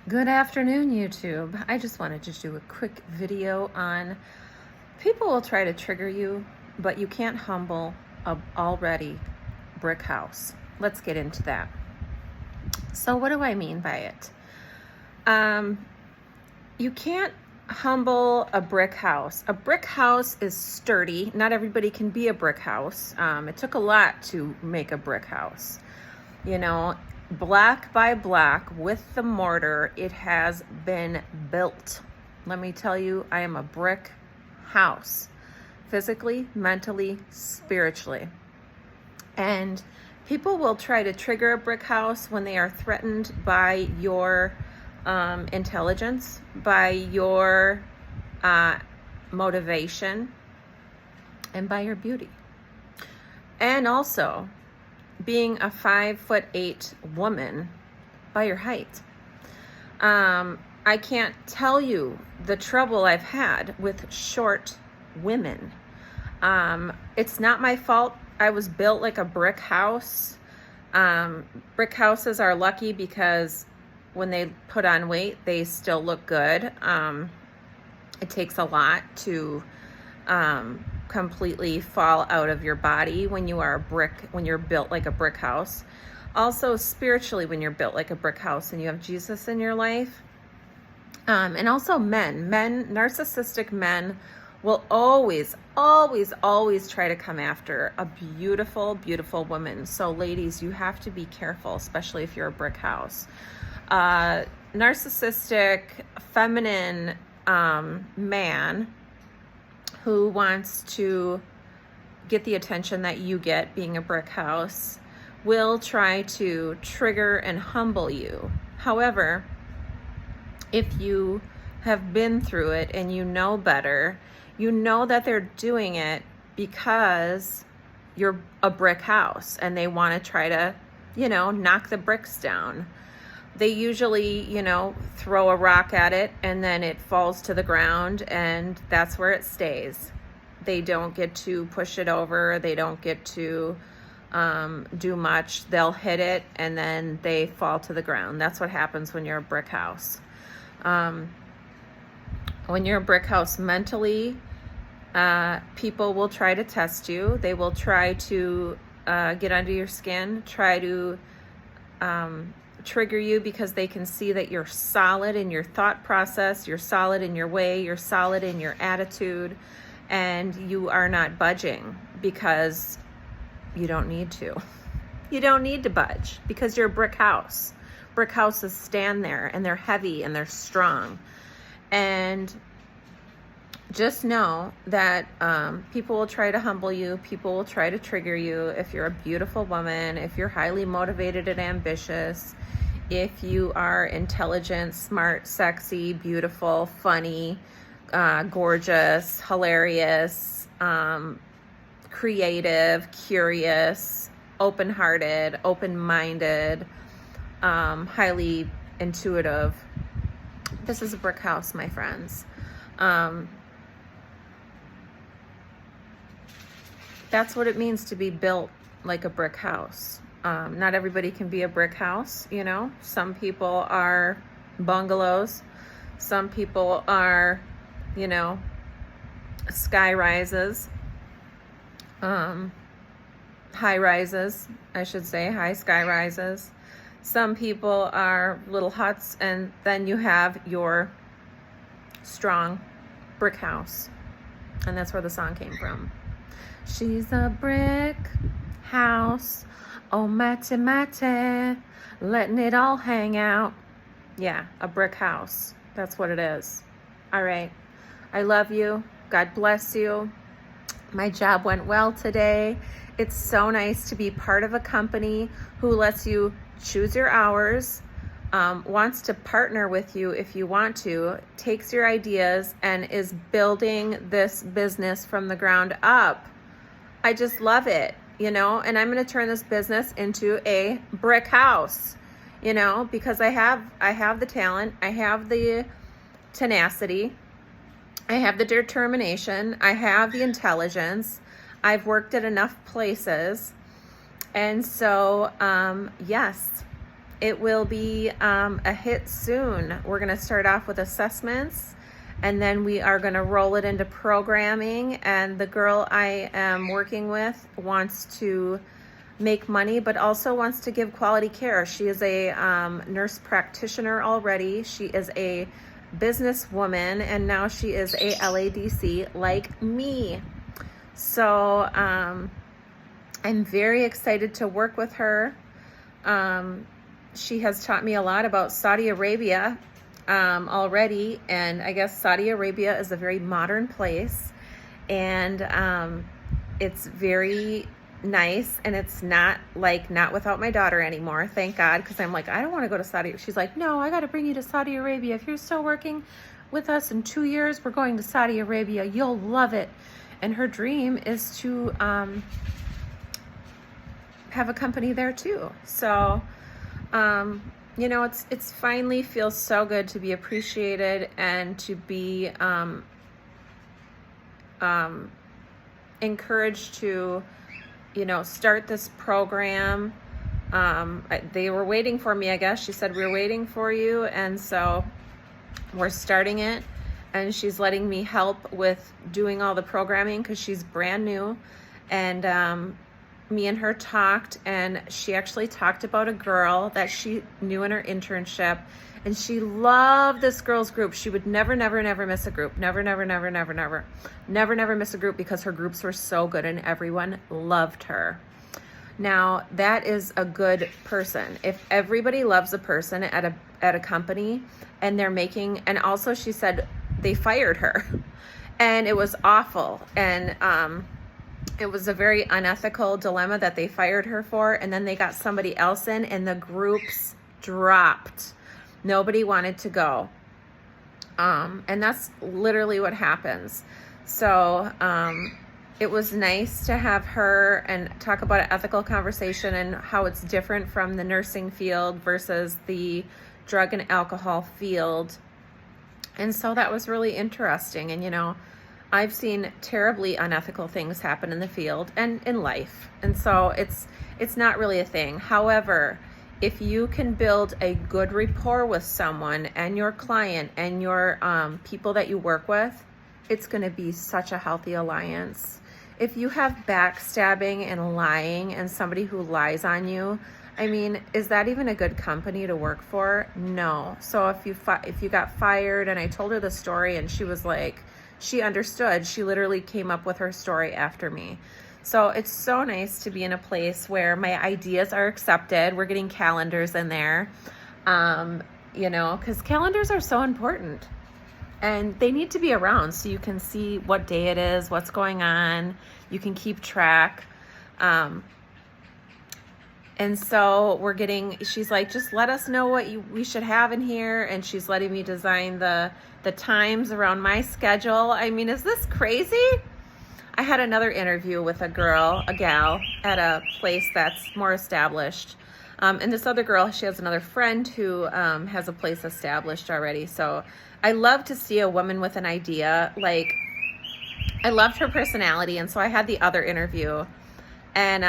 Good afternoon, YouTube. I just wanted to do a quick video on people will try to trigger you, but you can't humble a already brick house. Let's get into that. So what do I mean by it? You can't humble a brick house. A brick house is sturdy. Not everybody can be a brick house. It took a lot to make a brick house. You know, block by block with the mortar, it has been built. Let me tell you, I am a brick house, physically, mentally, spiritually. And people will try to trigger a brick house when they are threatened by your intelligence, by your motivation, and by your beauty. And also, being a 5'8" woman by your height. I can't tell you the trouble I've had with short women. It's not my fault. I was built like a brick house. Brick houses are lucky because when they put on weight, they still look good. It takes a lot to completely fall out of your body when you are when you're built like a brick house. Also spiritually, when you're built like a brick house and you have Jesus in your life. And also narcissistic men will always try to come after a beautiful, beautiful woman. So ladies, you have to be careful, especially if you're a brick house. Narcissistic, feminine man who wants to get the attention that you get being a brick house will try to trigger and humble you. However, if you have been through it and you know better, you know that they're doing it because you're a brick house and they want to try to, knock the bricks down. They usually, throw a rock at it and then it falls to the ground and that's where it stays. They don't get to push it over. They don't get to do much. They'll hit it and then they fall to the ground. That's what happens when you're a brick house. When you're a brick house mentally, people will try to test you. They will try to get under your skin, try to trigger you because they can see that you're solid in your thought process, you're solid in your way, you're solid in your attitude, and you are not budging because you don't need to. You don't need to budge because you're a brick house. Brick houses stand there and they're heavy and they're strong. And just know that people will try to humble you. People will try to trigger you. If you're a beautiful woman, if you're highly motivated and ambitious, if you are intelligent, smart, sexy, beautiful, funny, gorgeous, hilarious, creative, curious, open-hearted, open-minded, highly intuitive. This is a brick house, my friends. That's what it means to be built like a brick house. Not everybody can be a brick house, Some people are bungalows. Some people are, sky rises. High rises, I should say, high sky rises. Some people are little huts, and then you have your strong brick house. And that's where the song came from. She's a brick house, oh mate mate, letting it all hang out. Yeah, a brick house. That's what it is. All right. I love you. God bless you. My job went well today. It's so nice to be part of a company who lets you choose your hours, wants to partner with you if you want to, takes your ideas, and is building this business from the ground up. I just love it, and I'm going to turn this business into a brick house, because I have the talent, I have the tenacity, I have the determination, I have the intelligence, I've worked at enough places, and so, yes, it will be a hit soon. We're going to start off with assessments, and then we are going to roll it into programming. And the girl I am working with wants to make money, but also wants to give quality care. She is a nurse practitioner already. She is a businesswoman, and now she is a LADC like me. So I'm very excited to work with her. She has taught me a lot about Saudi Arabia already, and I guess Saudi Arabia is a very modern place, and it's very nice, and it's not without my daughter anymore, thank God, because I'm like, I don't want to go to Saudi. She's like, no, I got to bring you to Saudi Arabia. If you're still working with us in 2 years, we're going to Saudi Arabia. You'll love it. And her dream is to have a company there too. So you know, it's finally feels so good to be appreciated and to be encouraged to, you know, start this program. They were waiting for me, I guess. She said, we're waiting for you. And so we're starting it. And she's letting me help with doing all the programming because she's brand new. And me and her talked, and she actually talked about a girl that she knew in her internship. And she loved this girl's group. She would never miss a group. Never miss a group because her groups were so good and everyone loved her. Now, that is a good person. If everybody loves a person at a company and they're making, and also she said they fired her and it was awful. And it was a very unethical dilemma that they fired her for. And then they got somebody else in and the groups dropped. Nobody wanted to go. And that's literally what happens. So it was nice to have her and talk about an ethical conversation and how it's different from the nursing field versus the drug and alcohol field. And so that was really interesting. And, you know, I've seen terribly unethical things happen in the field and in life. And so it's not really a thing. However, if you can build a good rapport with someone and your client and your people that you work with, it's going to be such a healthy alliance. If you have backstabbing and lying and somebody who lies on you, I mean, is that even a good company to work for? No. So if you got fired, and I told her the story and she was like, she understood. She literally came up with her story after me. So it's so nice to be in a place where my ideas are accepted. We're getting calendars in there, you know, because calendars are so important. And they need to be around so you can see what day it is, what's going on. You can keep track. And so she's like, just let us know what we should have in here. And she's letting me design the times around my schedule. I mean, is this crazy? I had another interview with a gal at a place that's more established. And this other girl, she has another friend who has a place established already. So I love to see a woman with an idea. Like, I loved her personality. And so I had the other interview. And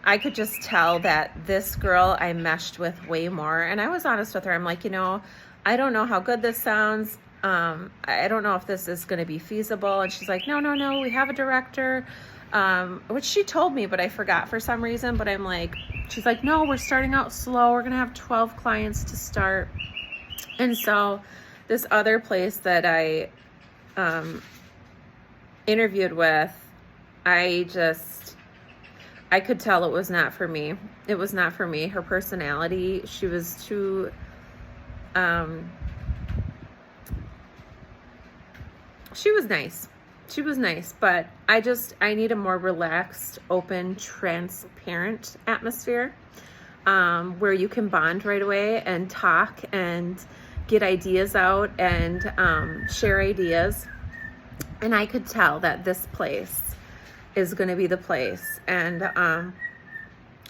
I could just tell that this girl I meshed with way more. And I was honest with her. I'm like, you know, I don't know how good this sounds. I don't know if this is going to be feasible. And she's like, no, we have a director, which she told me, but I forgot for some reason. But I'm like, she's like, no, we're starting out slow. We're going to have 12 clients to start. And so this other place that I interviewed with, I could tell it was not for me. It was not for me. Her personality, she was too, she was nice. She was nice, but I need a more relaxed, open, transparent atmosphere, where you can bond right away and talk and get ideas out and share ideas. And I could tell that this place is going to be the place. And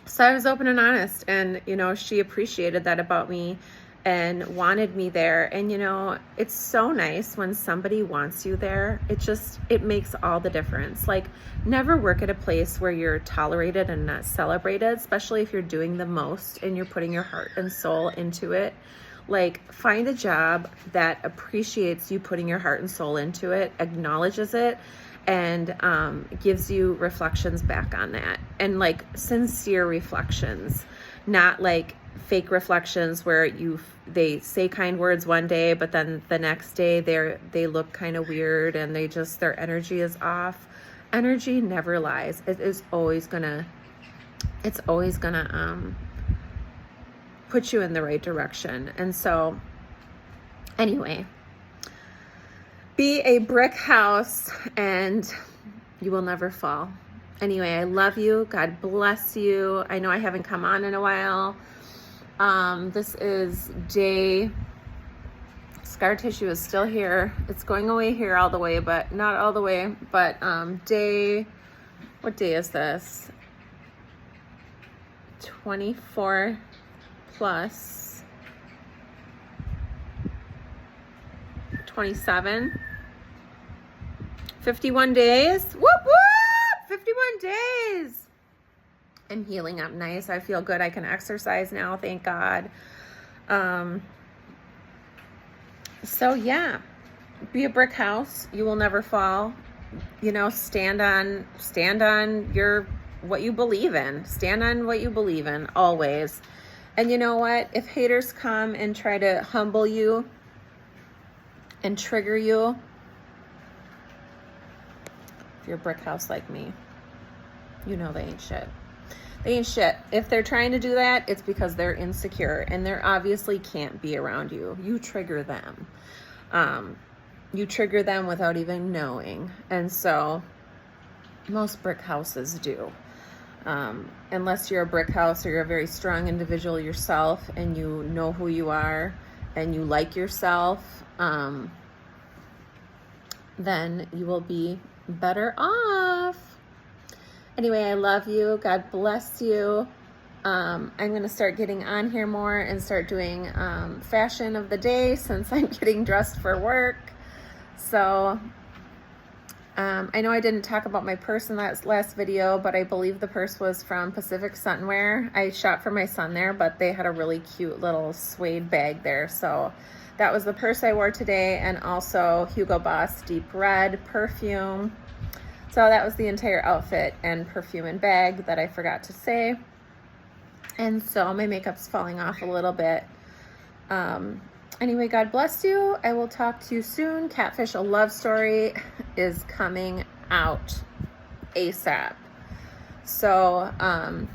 so I was open and honest, and, you know, she appreciated that about me. and wanted me there. And you know, it's so nice when somebody wants you there. It makes all the difference. Like, never work at a place where you're tolerated and not celebrated, especially if you're doing the most and you're putting your heart and soul into it. Like, find a job that appreciates you putting your heart and soul into it, acknowledges it, and gives you reflections back on that. And like sincere reflections, not like fake reflections where they say kind words one day, but then the next day they look kind of weird and their energy is off. Energy never lies. It's always gonna put you in the right direction. And so anyway, be a brick house and you will never fall. Anyway, I love you. God bless you. I know I haven't come on in a while. This is scar tissue is still here. It's going away here all the way, but not all the way. But what day is this? 24 plus 27. 51 days. Whoop, whoop! 51 days. I'm healing up nice. I feel good. I can exercise now. Thank God. So yeah, be a brick house. You will never fall. You know, stand on what you believe in. Stand on what you believe in always. And you know what? If haters come and try to humble you and trigger you, if you're a brick house like me, you know they ain't shit. They ain't shit. If they're trying to do that, it's because they're insecure and they obviously can't be around you. You trigger them. You trigger them without even knowing. And so most brick houses do. Unless you're a brick house or you're a very strong individual yourself and you know who you are and you like yourself, then you will be better off. Anyway, I love you. God bless you. I'm going to start getting on here more and start doing fashion of the day since I'm getting dressed for work. So I know I didn't talk about my purse in that last video, but I believe the purse was from Pacific Sunwear. I shop for my son there, but they had a really cute little suede bag there. So that was the purse I wore today, and also Hugo Boss Deep Red perfume. So that was the entire outfit and perfume and bag that I forgot to say. And so my makeup's falling off a little bit. Anyway, God bless you. I will talk to you soon. Catfish: A Love Story is coming out ASAP. So I'm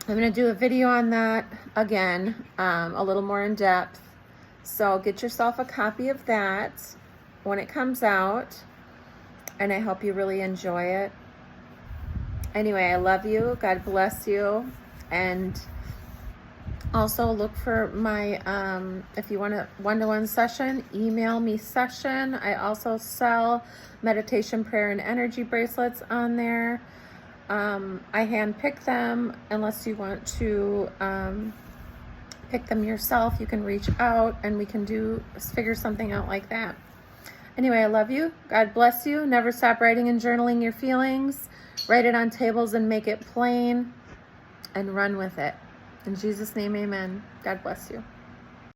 going to do a video on that again, a little more in depth. So get yourself a copy of that when it comes out. And I hope you really enjoy it. Anyway, I love you. God bless you. And also look for my, if you want a one-to-one session, email me session. I also sell meditation, prayer, and energy bracelets on there. I hand pick them. Unless you want to pick them yourself, you can reach out and we can figure something out like that. Anyway, I love you. God bless you. Never stop writing and journaling your feelings. Write it on tables and make it plain and run with it. In Jesus' name, amen. God bless you.